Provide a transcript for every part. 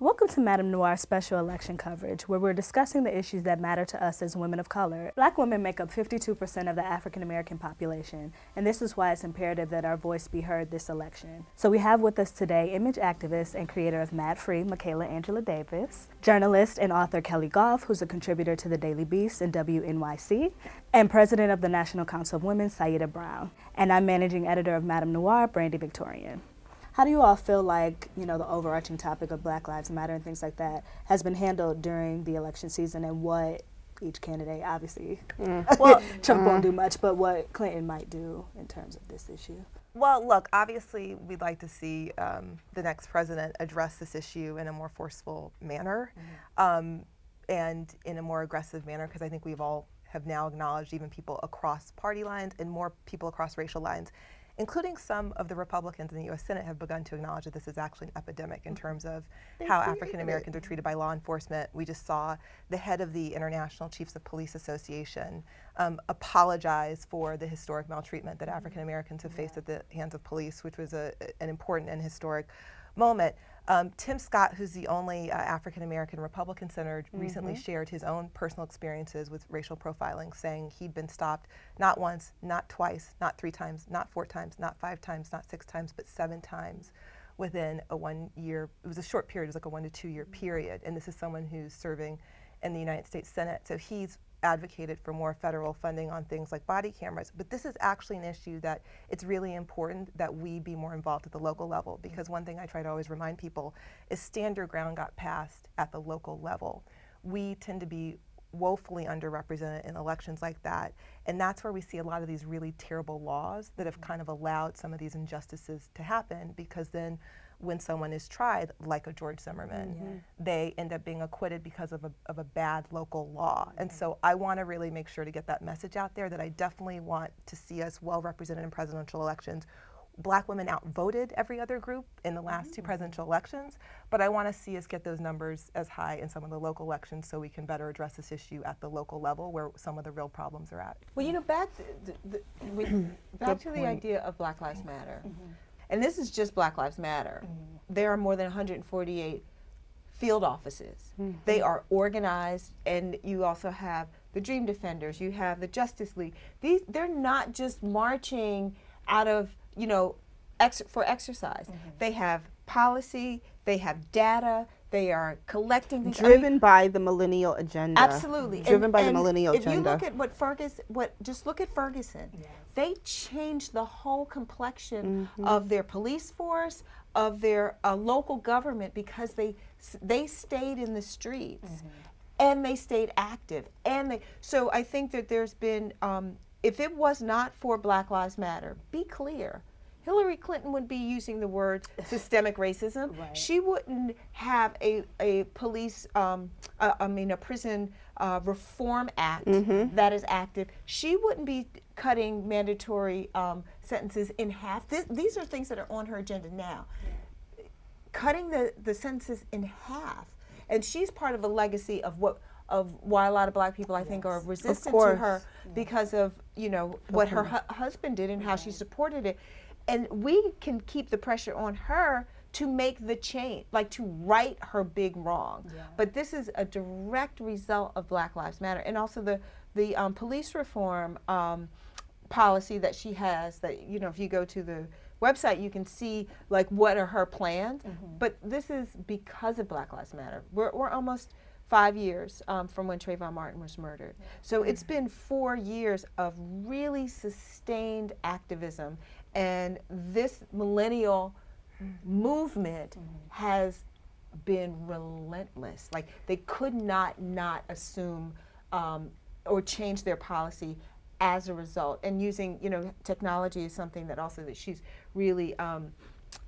Welcome to Madame Noire special election coverage, where we're discussing the issues that matter to us as women of color. Black women make up 52% of the African American population, and this is why it's imperative that our voice be heard this election. So we have with us today image activist and creator of Mad Free, Michaela Angela Davis, journalist and author Keli Goff, who's a contributor to the Daily Beast and WNYC, and president of the National Council of Women, Saideh Browne. And I'm managing editor of MadameNoire, Brande Victorian. How do you all feel like, the overarching topic of Black Lives Matter and things like that has been handled during the election season, and what each candidate, obviously, well, Trump won't do much, but what Clinton might do in terms of this issue? Well, look, obviously we'd like to see the next president address this issue in a more forceful manner and in a more aggressive manner, because I think have now acknowledged, even people across party lines and more people across racial lines, including some of the Republicans in the U.S. Senate, have begun to acknowledge that this is actually an epidemic in terms of how African Americans are treated by law enforcement. We just saw the head of the International Chiefs of Police Association apologize for the historic maltreatment that African Americans have faced at the hands of police, which was an important and historic moment. Tim Scott, who's the only African American Republican senator, recently shared his own personal experiences with racial profiling, saying he'd been stopped not once, not twice, not 3 times, not 4 times, not 5 times, not 6 times, but 7 times within a 1 year. It was a short period, it was like a 1 to 2 year period. And this is someone who's serving in the United States Senate. So he's advocated for more federal funding on things like body cameras. But this is actually an issue that it's really important that we be more involved at the local level, because one thing I try to always remind people is stand your ground got passed at the local level. We tend to be woefully underrepresented in elections like that, and that's where we see a lot of these really terrible laws that have kind of allowed some of these injustices to happen, because then when someone is tried, like a George Zimmerman, they end up being acquitted because of a bad local law. And so I want to really make sure to get that message out there, that I definitely want to see us well represented in presidential elections. Black women outvoted every other group in the last 2 presidential elections, but I want to see us get those numbers as high in some of the local elections so we can better address this issue at the local level where some of the real problems are at. Well, back to the idea of Black Lives Matter. And this is just Black Lives Matter. There are more than 148 field offices. They are organized, and you also have the Dream Defenders, you have the Justice League. They're not just marching out of, for exercise. They have policy, they have data, they are collecting these. Driven by the millennial agenda. Absolutely. Driven by the millennial agenda. If you look at just look at Ferguson. Yes. They changed the whole complexion of their police force, of their local government, because they stayed in the streets and they stayed active. So I think that there's been, if it was not for Black Lives Matter, be clear, Hillary Clinton would be using the word systemic racism. Right. She wouldn't have a police, a prison reform act that is active. She wouldn't be cutting mandatory sentences in half. These are things that are on her agenda now. Yeah. Cutting the sentences in half. And she's part of a legacy of why a lot of Black people, I think, are resistant to her because of, what her husband did and how she supported it. And we can keep the pressure on her to make the change, like to right her big wrong. Yeah. But this is a direct result of Black Lives Matter. And also the police reform policy that she has, that, if you go to the website, you can see like what are her plans. But this is because of Black Lives Matter. We're almost 5 years from when Trayvon Martin was murdered. So it's been 4 years of really sustained activism. And this millennial movement has been relentless. Like, they could not assume or change their policy as a result. And using, technology is something that also that she's really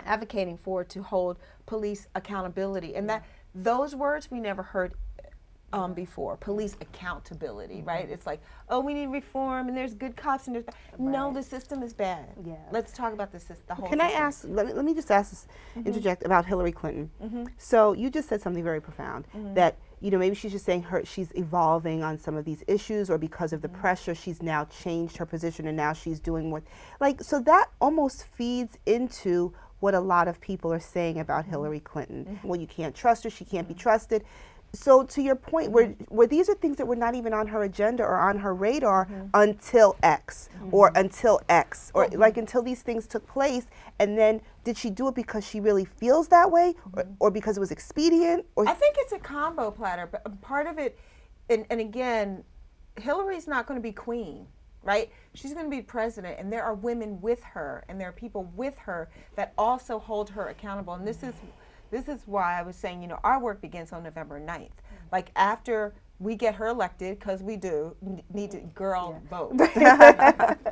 advocating for, to hold police accountability. And that those words we never heard before. Police accountability, right? It's like, oh, we need reform, and there's good cops, and there's bad. No, the system is bad. Yeah. Let's talk about the system. Can I ask? Let me just ask, interject about Hillary Clinton. So you just said something very profound, that maybe she's just saying she's evolving on some of these issues, or because of the pressure, she's now changed her position, and now she's doing more. So that almost feeds into what a lot of people are saying about Hillary Clinton. Well, you can't trust her, she can't be trusted. So to your point, where these are things that were not even on her agenda or on her radar until X, or until X, or like until these things took place, and then did she do it because she really feels that way, or because it was expedient? Or I think it's a combo platter, but part of it, and again, Hillary's not going to be queen, right? She's going to be president, and there are women with her, and there are people with her that also hold her accountable, and this is why I was saying, you know, our work begins on November 9th. Like after we get her elected, because we do need to, girl, vote.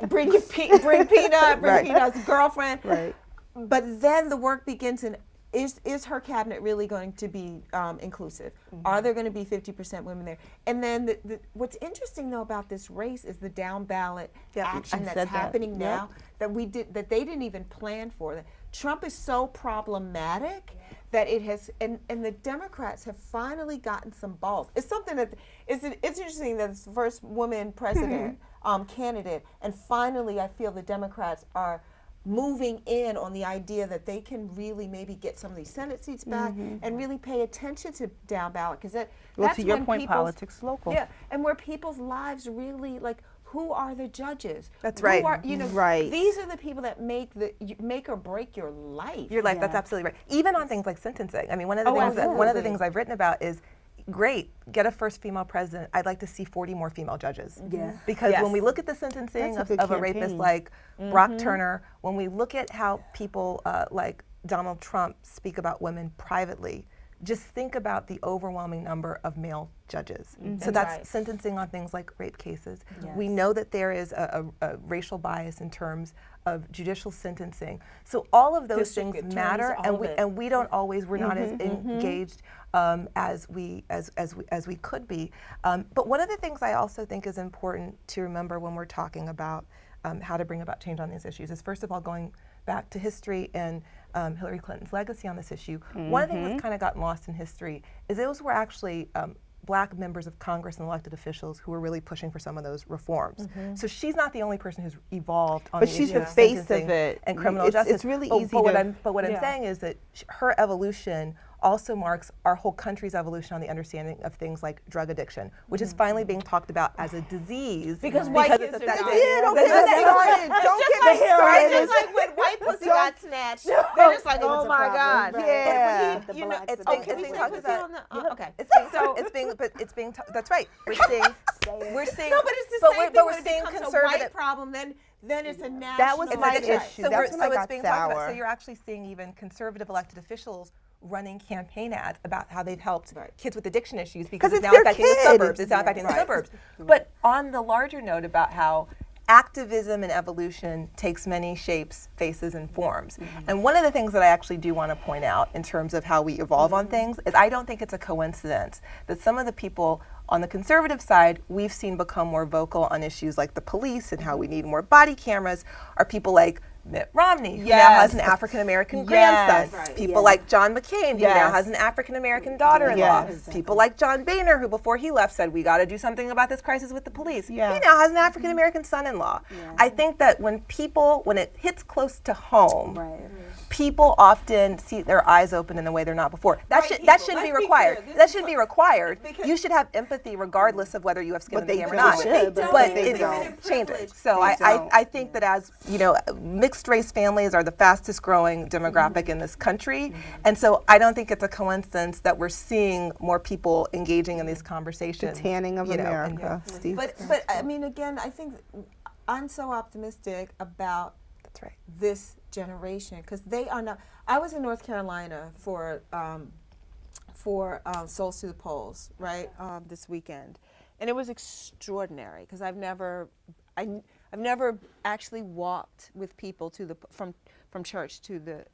bring Peanut's girlfriend. Right. But then the work begins in, is her cabinet really going to be inclusive? Are there going to be 50% women there? And then what's interesting though about this race is the down ballot action that's happening now that they didn't even plan for. Trump is so problematic that it has, and the Democrats have finally gotten some balls. It's something that, it's interesting that it's the first woman president candidate, and finally I feel the Democrats are moving in on the idea that they can really maybe get some of these Senate seats back and really pay attention to down ballot, because that's to your when point, politics local. Yeah, and where people's lives really, like, who are the judges? That's right. These are the people that make or break your life. Your life, that's absolutely right. Even on things like sentencing. I mean, one of the things I've written about is, great, get a first female president. I'd like to see 40 more female judges. Yeah. Because when we look at the sentencing of a rapist like Brock Turner, when we look at how people like Donald Trump speak about women privately, just think about the overwhelming number of male judges. So that's sentencing on things like rape cases. Yes. We know that there is a racial bias in terms of judicial sentencing. So all of those things matter, and we don't always, we're not as engaged as we could be. But one of the things I also think is important to remember when we're talking about how to bring about change on these issues is, first of all, going back to history and Hillary Clinton's legacy on this issue. One of the things that's kind of gotten lost in history is those were actually Black members of Congress and elected officials who were really pushing for some of those reforms. So she's not the only person who's evolved on But the she's issue the of face of sentencing it. and criminal justice. It's really easy But to... what I'm saying is that her evolution also marks our whole country's evolution on the understanding of things like drug addiction, which is finally being talked about as a disease. Because white kids it's are affecting- dying. Don't get me started. Don't get me started. It's just like when white pussy got snatched, then it's like, oh my God. Yeah. But you know, it's Oh, being, can it's we being say talked pussy about. on the, okay. It's being that's right. We're seeing No, but it's the same thing when it becomes a white problem, then it's a national That was my issue. issue. That's when I got being talked about. sour. So you're actually seeing even conservative elected officials running campaign ads about how they've helped kids with addiction issues because it's it's now their affecting the kid. suburbs. It's now affecting the suburbs. But on the larger note about how activism and evolution takes many shapes, faces, and forms. And one of the things that I actually do want to point out in terms of how we evolve on things is I don't think it's a coincidence that some of the people on the conservative side we've seen become more vocal on issues like the police and how we need more body cameras are people like Mitt Romney, who now has an African-American grandson. People like John McCain, who now has an African-American daughter-in-law. People like John Boehner, who before he left said, we got to do something about this crisis with the police. He now has an African-American son-in-law. I think that when it hits close to home, people often see their eyes open in a way they're not before. That shouldn't be required. That shouldn't be required. You should have empathy regardless of whether you have skin in the game or not. But it changes. So I think that as, you know, mixed race families are the fastest growing demographic in this country. And so I don't think it's a coincidence that we're seeing more people engaging in these conversations. The tanning of America, Steve. But I mean, again, I think I'm so optimistic about this generation because they are not. I was in North Carolina for Souls to the Polls, right, this weekend, and it was extraordinary because I've never actually walked with people to from church to the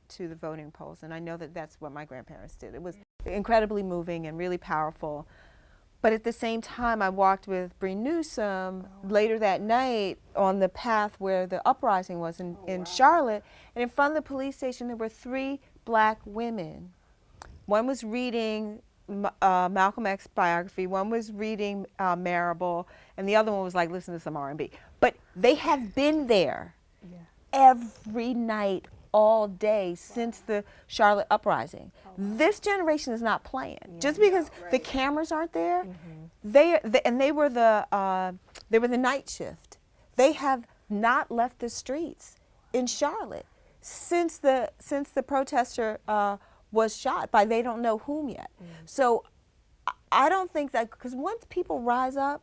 voting polls, and I know that that's what my grandparents did. It was incredibly moving and really powerful. But at the same time, I walked with Bree Newsom later that night on the path where the uprising was in Charlotte, and in front of the police station there were 3 black women. One was reading Malcolm X biography, one was reading Marable, and the other one was like listening to some R&B. But they have been there every night, all day since the Charlotte uprising. This generation is not playing. Just because the cameras aren't there, they were the night shift. They have not left the streets in Charlotte since the protester was shot by they don't know whom yet. So I don't think that, because once people rise up,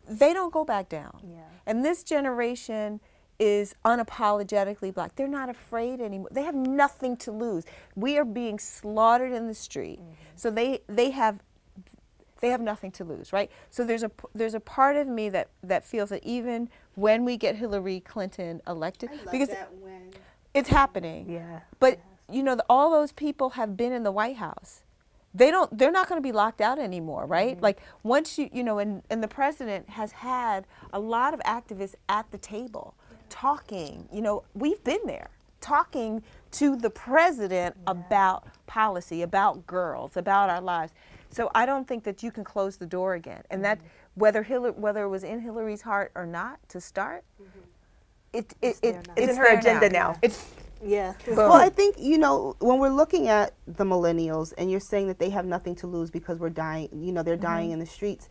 they don't go back down. And this generation is unapologetically black. They're not afraid anymore. They have nothing to lose. We are being slaughtered in the street. So they have nothing to lose, right? So there's a part of me that feels that even when we get Hillary Clinton elected, because it's happening. But you know, all those people have been in the White House. They're not going to be locked out anymore, right? Like once you know, and the president has had a lot of activists at the table talking. You know, we've been there talking to the president about policy, about girls, about our lives. So I don't think that you can close the door again. And that whether it was in Hillary's heart or not to start, it's in her agenda now. Well, I think, you know, when we're looking at the millennials and you're saying that they have nothing to lose because we're dying, you know, they're dying in the streets,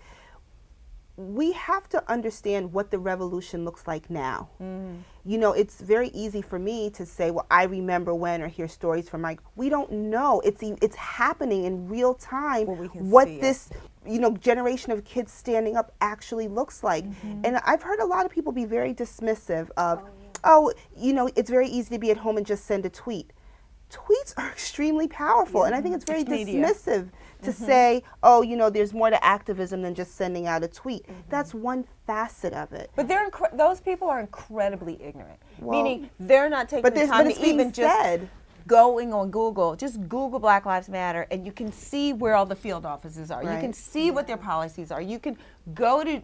we have to understand what the revolution looks like now. You know, it's very easy for me to say, well, I remember when, or hear stories from Mike. We don't know. It's happening in real time what this, you know, generation of kids standing up actually looks like. And I've heard a lot of people be very dismissive of, oh, you know, it's very easy to be at home and just send a tweet. Tweets are extremely powerful, and I think it's very dismissive to say, oh, you know, there's more to activism than just sending out a tweet. That's one facet of it. But those people are incredibly ignorant, meaning they're not taking the time to even just going on Google. Just Google Black Lives Matter, and you can see where all the field offices are. You can see what their policies are. You can go to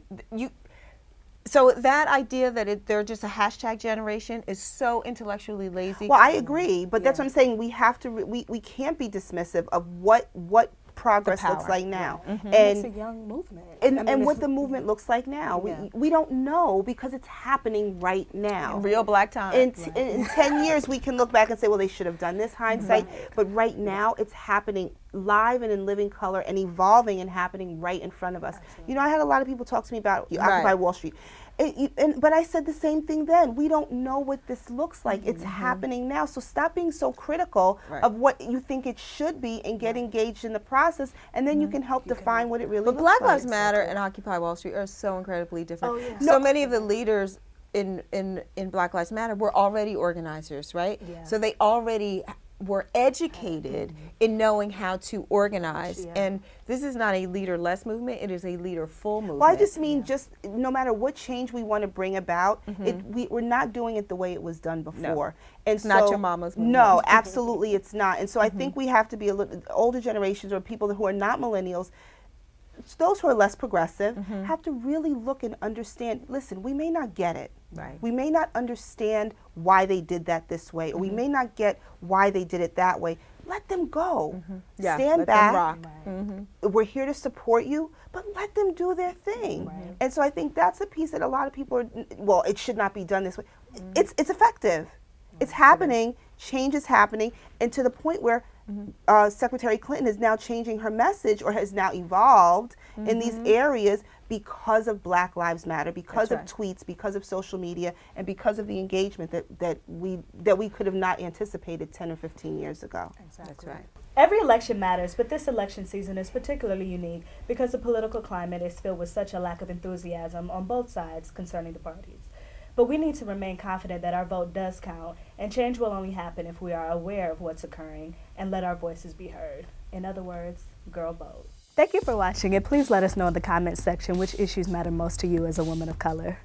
So that idea that they're just a hashtag generation is so intellectually lazy. Well, I agree, but that's what I'm saying. We have to. We can't be dismissive of what progress looks like now, and it's a young movement, and what the movement looks like now. We don't know because it's happening right now. In real black time. In 10 years, we can look back and say, well, they should have done this. Hindsight, but right now, it's happening live and in living color and evolving and happening right in front of us. You know, I had a lot of people talk to me about Occupy Wall Street. But I said the same thing then. We don't know what this looks like. It's happening now. So stop being so critical of what you think it should be and get engaged in the process, and then you can help define what it really looks like. But Black Lives Matter and Occupy Wall Street are so incredibly different. So many of the leaders in Black Lives Matter were already organizers, right? So they already were educated in knowing how to organize. And this is not a leader-less movement, it is a leader-full movement. Well, I just mean just no matter what change we want to bring about, we're not doing it the way it was done before. And it's not your mama's movement. No, absolutely it's not. And so I think we have to be a little, older generations or people who are not millennials, those who are less progressive, have to really look and understand, listen, we may not get it. We may not understand why they did that this way, or we may not get why they did it that way. Let them go. Stand back. We're here to support you, but let them do their thing. And so I think that's a piece that a lot of people are, well, it should not be done this way. It's effective. It's happening. Change is happening. And to the point where Secretary Clinton is now changing her message, or has now evolved in these areas because of Black Lives Matter, because of tweets, because of social media, and because of the engagement that we could have not anticipated 10 or 15 years ago. That's right. Every election matters, but this election season is particularly unique because the political climate is filled with such a lack of enthusiasm on both sides concerning the parties. But we need to remain confident that our vote does count, and change will only happen if we are aware of what's occurring and let our voices be heard. In other words, girl vote. Thank you for watching, and please let us know in the comments section which issues matter most to you as a woman of color.